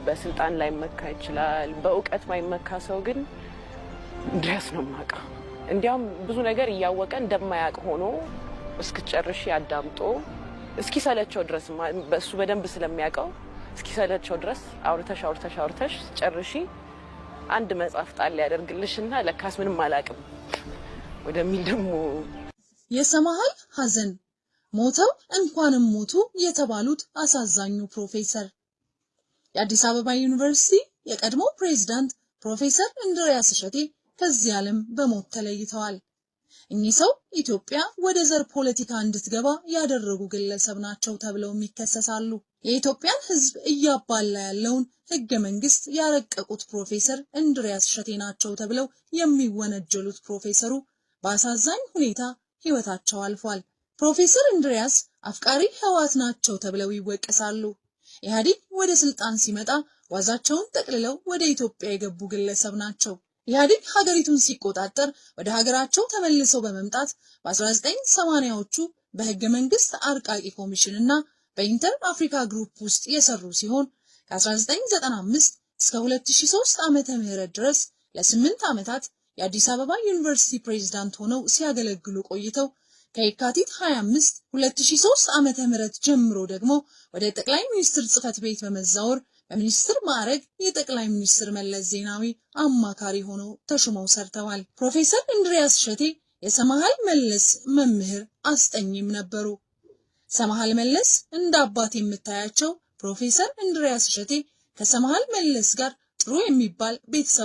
በስልጣን ላይ መካ ይችላል በእውቀት ማይመካ ሰው ግን እንድሪያስ ነው ማቀው እንዲያም ብዙ ነገር ያወቀ እንደማያቅ ሆኖ እስኪጨርሽ ያዳምጦ እስኪሰለቸው ድረስ በሱ በደንብ ስለሚያቀው እስኪሰለቸው ድረስ አውርተሽ ጨርሺ አንድ መጽሐፍ ጣል ያደርግልሽና ለካስ ምንም አላቅም ወደሚል ደሞ የሰማሃል ሐዘን ሞተው እንኳንም ሞቱ የተባሉት አሳዛኙ ፕሮፌሰር የአዲስ አበባ ዩኒቨርሲቲ የቀድሞ ፕሬዝዳንት ፕሮፌሰር እንድሪያስ እሸቴ ከዚህ ዓለም በሞት ተለይተዋል። እኚህ ሰው ኢትዮጵያ ወደ ዘር ፖለቲካ እንድትገባ ያደረጉ ግለሰብ ናቸው ተብለው ይከሰሳሉ። የኢትዮጵያን ሕዝብ እያባላ ያለውን ሕገ መንግስት ያረቀቁት ፕሮፌሰር እንድሪያስ እሸቴ ናቸው ተብለው የሚወነጀሉት ፕሮፌሰሩ በአሳዛኝ ሁኔታ ሕይወታቸው አልፏል። ፕሮፌሰር እንድሪያስ አፍቃሪ ህወሓት ናቸው ተብለው ይወቀሳሉ። ኢህአዴግ ወደ ስልጣን ሲመጣ ዋዛቸውን ጠቅልለው ወደ ኢትዮጵያ የገቡ ግለሰብ ናቸው። ኢህአዴግ ሀገሪቱን ሲቆጣጠር ወደ ሀገራቸው ተመልሰው በመምጣት በ1980ዎቹ በህገ መንግስት አርቃቂ ኮሚሽን እና በኢንተር አፍሪካ ግሩፕ ውስጥ የሰሩ ሲሆን ከ1995 እስከ 2003 ዓመተ ምህረት ድረስ ለ8 ዓመታት የአዲስ አበባ ዩኒቨርሲቲ ፕሬዝዳንት ሆነው ሲያገለግሉ ቆይተው ከየካቲት 25 2003 ዓመተ ምህረት ጀምሮ ደግሞ ወደ ጠቅላይ ሚኒስትር ጽህፈት ቤት በመዛወር በሚኒስትር ማዕረግ የጠቅላይ ሚኒስትር መለስ ዜናዊ አማካሪ ሆነው ተሹመው ሰርተዋል። ፕሮፌሰር እንድሪያስ እሸቴ የሰማሃል መለስ መምህር አስጠኝም ነበሩ። ሰማሃል መለስ እንደ አባት የምታያቸው ፕሮፌሰር እንድሪያስ እሸቴ ከሰማሃል መለስ ጋር ጥሩ የሚባል ቤተሰብ